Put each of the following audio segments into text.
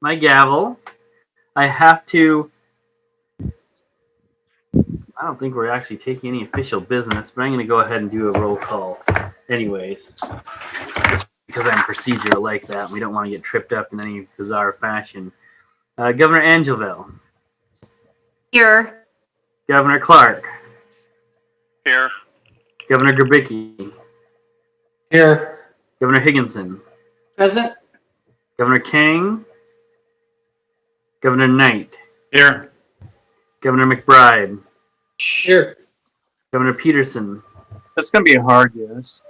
my gavel. I have to. I don't think we're actually taking any official business, but I'm going to go ahead and do a roll call anyways. Just because I'm procedural like that. We don't want to get tripped up in any bizarre fashion. Governor Angelville. Here. Governor Clark. Here. Governor Gerbicki. Here. Governor Higginson. Present. Governor Kang. Governor Knight. Here. Governor McBride. Here. Governor Peterson. That's going to be a hard yes.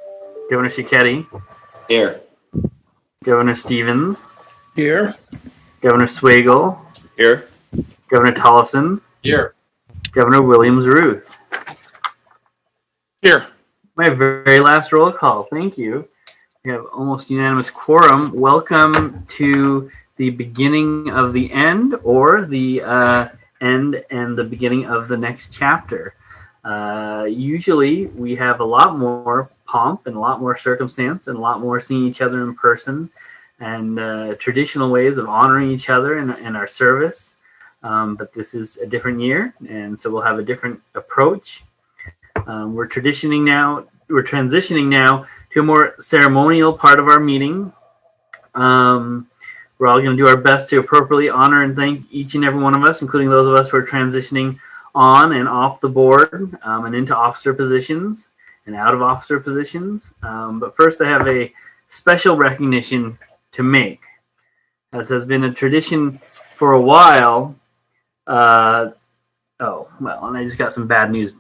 Governor Schicchetti. Here. Governor Stevens. Here. Governor Swagel. Here. Governor Tollefson. Here. Governor Williams-Ruth. Here. My very last roll call. Thank you. We have almost unanimous quorum. Welcome to the beginning of the end, or the end and the beginning of the next chapter. Usually we have a lot more pomp and a lot more circumstance and a lot more seeing each other in person and traditional ways of honoring each other in our service. But this is a different year, and so we'll have a different approach. We're transitioning now to a more ceremonial part of our meeting. We're all going to do our best to appropriately honor and thank each and every one of us, including those of us who are transitioning on and off the board and into officer positions and out of officer positions. But first, I have a special recognition to make. As has been a tradition for a while. And I just got some bad news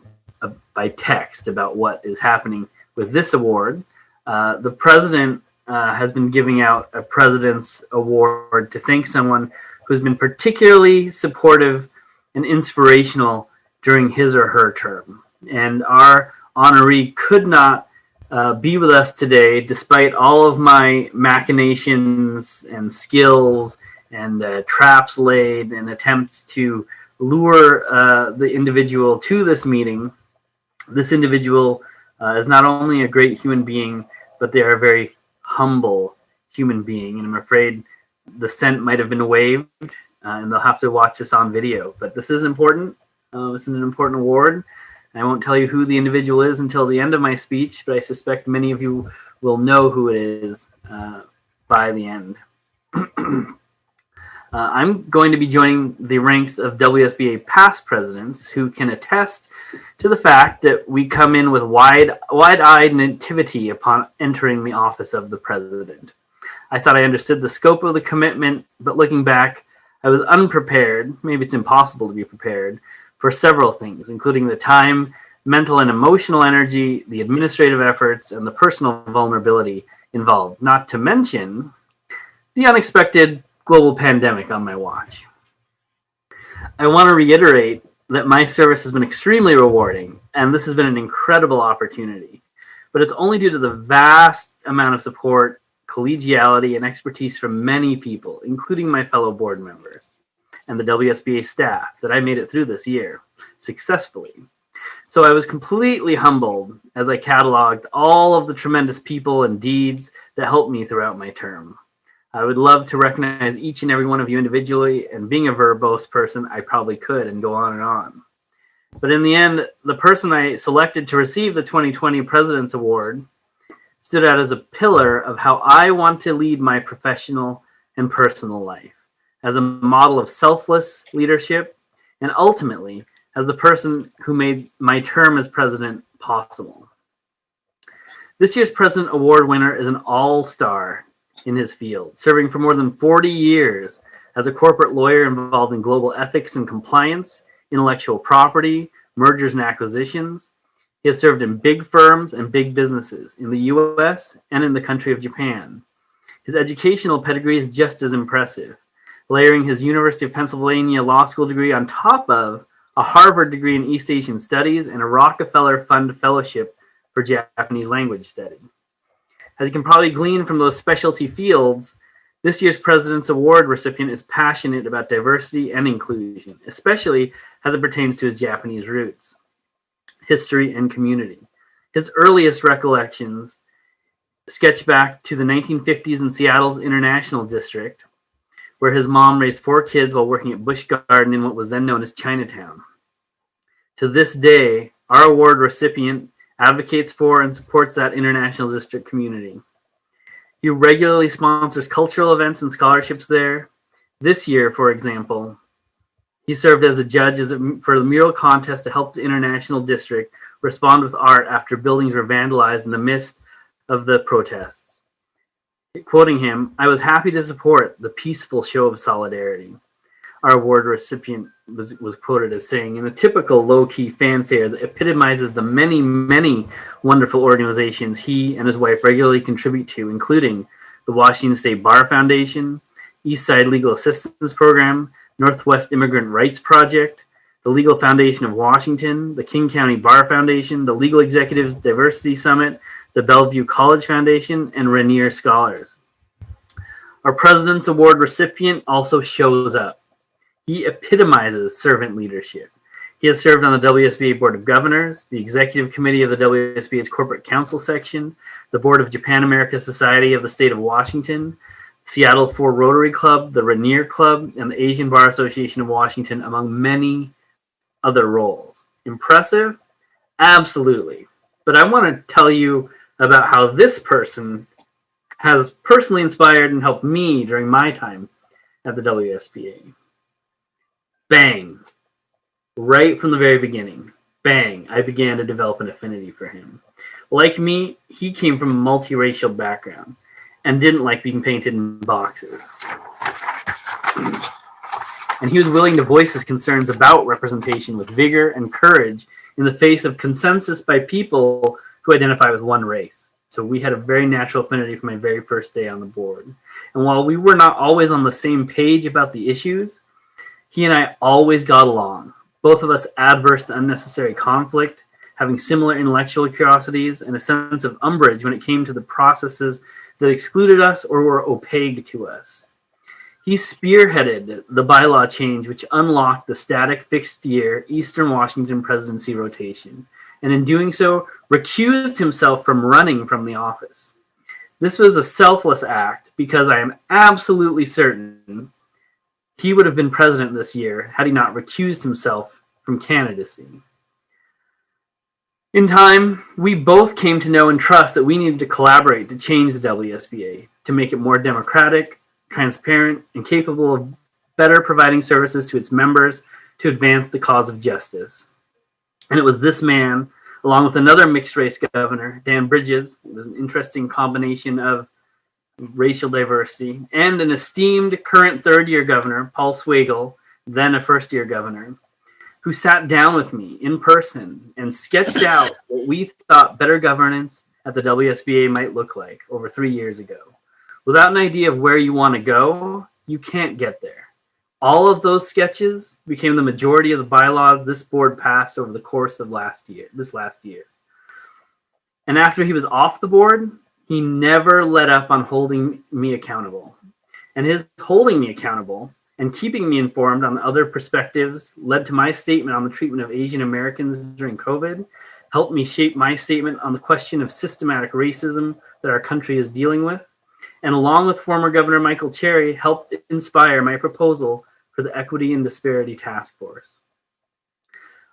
by text about what is happening with this award. The president has been giving out a President's Award to thank someone who's been particularly supportive and inspirational during his or her term. And our honoree could not be with us today, despite all of my machinations and skills and traps laid and attempts to lure the individual to this meeting. This individual is not only a great human being, but they are a very humble human being. And I'm afraid the scent might have been waived, and they'll have to watch this on video. But this is important. This is an important award. I won't tell you who the individual is until the end of my speech, but I suspect many of you will know who it is by the end. I'm going to be joining the ranks of WSBA past presidents who can attest to the fact that we come in with wide-eyed nativity upon entering the office of the president. I thought I understood the scope of the commitment, but looking back, I was unprepared, maybe it's impossible to be prepared, for several things, including the time, mental and emotional energy, the administrative efforts, and the personal vulnerability involved, not to mention the unexpected global pandemic on my watch. I want to reiterate that my service has been extremely rewarding, and this has been an incredible opportunity. But it's only due to the vast amount of support, collegiality, and expertise from many people, including my fellow board members and the WSBA staff, that I made it through this year successfully. So I was completely humbled as I cataloged all of the tremendous people and deeds that helped me throughout my term. I would love to recognize each and every one of you individually, and being a verbose person, I probably could and go on and on. But in the end, the person I selected to receive the 2020 President's Award stood out as a pillar of how I want to lead my professional and personal life, as a model of selfless leadership, and ultimately as the person who made my term as president possible. This year's President Award winner is an all-star in his field, serving for more than 40 years as a corporate lawyer involved in global ethics and compliance, intellectual property, mergers and acquisitions. He has served in big firms and big businesses in the US and in the country of Japan. His educational pedigree is just as impressive, layering his University of Pennsylvania Law School degree on top of a Harvard degree in East Asian Studies and a Rockefeller Fund Fellowship for Japanese Language Study. As you can probably glean from those specialty fields, this year's President's Award recipient is passionate about diversity and inclusion, especially as it pertains to his Japanese roots, history, and community. His earliest recollections sketch back to the 1950s in Seattle's International District, where his mom raised 4 kids while working at Busch Garden in what was then known as Chinatown. To this day, our award recipient advocates for and supports that international district community. He regularly sponsors cultural events and scholarships there. This year, for example, he served as a judge for the mural contest to help the international district respond with art after buildings were vandalized in the midst of the protests. Quoting him, "I was happy to support the peaceful show of solidarity." Our award recipient was quoted as saying, "In a typical low-key fanfare that epitomizes the many, many wonderful organizations he and his wife regularly contribute to, including the Washington State Bar Foundation, East Side Legal Assistance Program, Northwest Immigrant Rights Project, the Legal Foundation of Washington, the King County Bar Foundation, the Legal Executives Diversity Summit, the Bellevue College Foundation, and Rainier Scholars." Our President's Award recipient also shows up. He epitomizes servant leadership. He has served on the WSBA Board of Governors, the Executive Committee of the WSBA's Corporate Council Section, the Board of Japan-America Society of the State of Washington, Seattle 4 Rotary Club, the Rainier Club, and the Asian Bar Association of Washington, among many other roles. Impressive? Absolutely. But I want to tell you about how this person has personally inspired and helped me during my time at the WSBA. Bang. Right from the very beginning. Bang. I began to develop an affinity for him. Like me, he came from a multiracial background and didn't like being painted in boxes. And he was willing to voice his concerns about representation with vigor and courage in the face of consensus by people who identify with one race. So we had a very natural affinity from my very first day on the board. And while we were not always on the same page about the issues, he and I always got along, both of us adverse to unnecessary conflict, having similar intellectual curiosities and a sense of umbrage when it came to the processes that excluded us or were opaque to us. He spearheaded the bylaw change which unlocked the static fixed-year Eastern Washington presidency rotation, and in doing so, recused himself from running from the office. This was a selfless act because I am absolutely certain he would have been president this year had he not recused himself from candidacy. In time, we both came to know and trust that we needed to collaborate to change the WSBA, to make it more democratic, transparent, and capable of better providing services to its members to advance the cause of justice. And it was this man, along with another mixed-race governor, Dan Bridges, it was an interesting combination of racial diversity, and an esteemed current third-year governor, Paul Swagel, then a first-year governor, who sat down with me in person and sketched out what we thought better governance at the WSBA might look like over 3 years ago. Without an idea of where you want to go, you can't get there. All of those sketches became the majority of the bylaws this board passed over the course of this last year. And after he was off the board, he never let up on holding me accountable. And his holding me accountable and keeping me informed on other perspectives led to my statement on the treatment of Asian Americans during COVID, helped me shape my statement on the question of systematic racism that our country is dealing with, and along with former Governor Michael Cherry, helped inspire my proposal for the Equity and Disparity Task Force.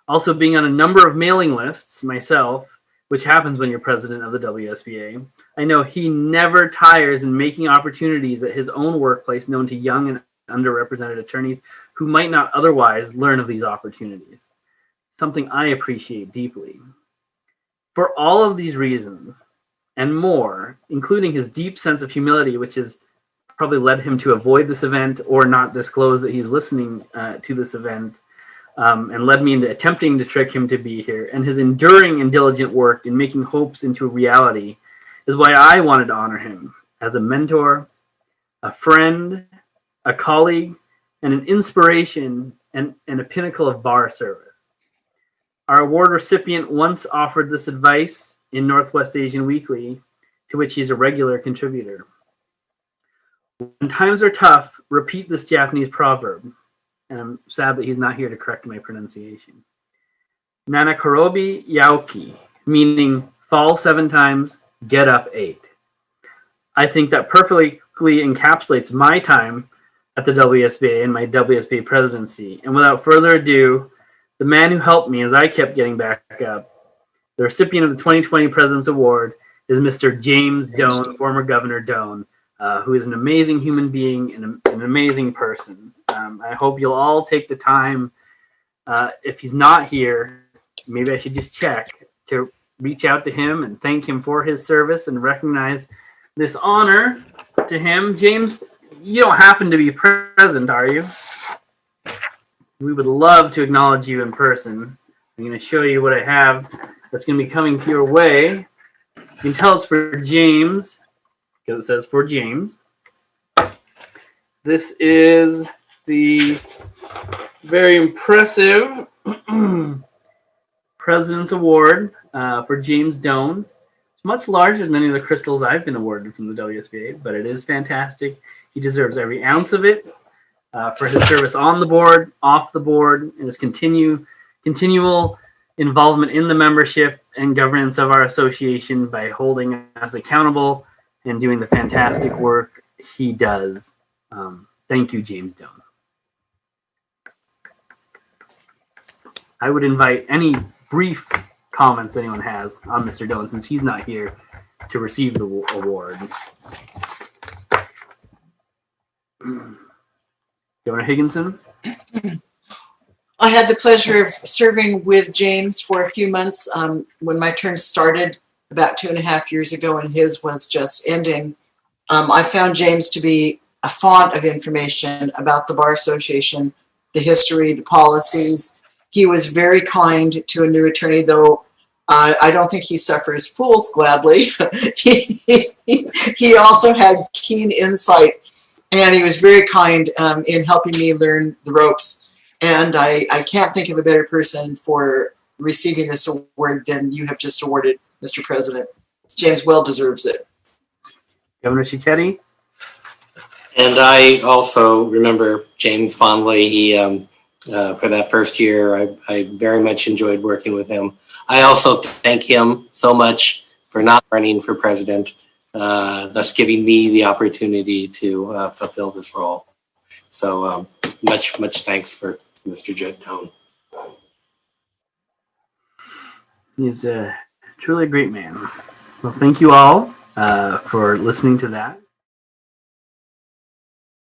Also being on a number of mailing lists myself, which happens when you're president of the WSBA, I know he never tires in making opportunities at his own workplace known to young and underrepresented attorneys who might not otherwise learn of these opportunities, something I appreciate deeply. For all of these reasons and more, including his deep sense of humility, which has probably led him to avoid this event or not disclose that he's listening to this event, and led me into attempting to trick him to be here, and his enduring and diligent work in making hopes into a reality is why I wanted to honor him as a mentor, a friend, a colleague, and an inspiration and a pinnacle of bar service. Our award recipient once offered this advice in Northwest Asian Weekly, to which he's a regular contributor. When times are tough, repeat this Japanese proverb. And I'm sad that he's not here to correct my pronunciation. Nanakorobi Yaoki, meaning fall 7 times, get up 8. I think that perfectly encapsulates my time at the WSBA in my WSBA presidency. And without further ado, the man who helped me as I kept getting back up, the recipient of the 2020 President's Award, is Mr. James Doan, former Governor Doan, who is an amazing human being and an amazing person. I hope you'll all take the time, if he's not here, maybe I should just check, to reach out to him and thank him for his service and recognize this honor to him. James, you don't happen to be present, are you? We would love to acknowledge you in person. I'm going to show you what I have that's going to be coming your way. You can tell it's for James, because it says for James. This is the very impressive President's Award for James Doan. It's much larger than any of the crystals I've been awarded from the WSBA, but it is fantastic. He deserves every ounce of it for his service on the board, off the board, and his continual involvement in the membership and governance of our association by holding us accountable and doing the fantastic work he does. Thank you, James Doan. I would invite any brief comments anyone has on Mr. Doan, since he's not here to receive the award. Governor Higginson? I had the pleasure of serving with James for a few months when my term started about 2.5 years ago and his was just ending. I found James to be a font of information about the Bar Association, the history, the policies. He was very kind to a new attorney, though I don't think he suffers fools gladly. He also had keen insight, and he was very kind in helping me learn the ropes. And I can't think of a better person for receiving this award than you have just awarded, Mr. President. James well deserves it. Governor Cicchetti? And I also remember James fondly. He, for that first year, I very much enjoyed working with him. I also thank him so much for not running for president, thus giving me the opportunity to fulfill this role. So much thanks for Mr. Doan. He's truly a great man. Well, thank you all for listening to that.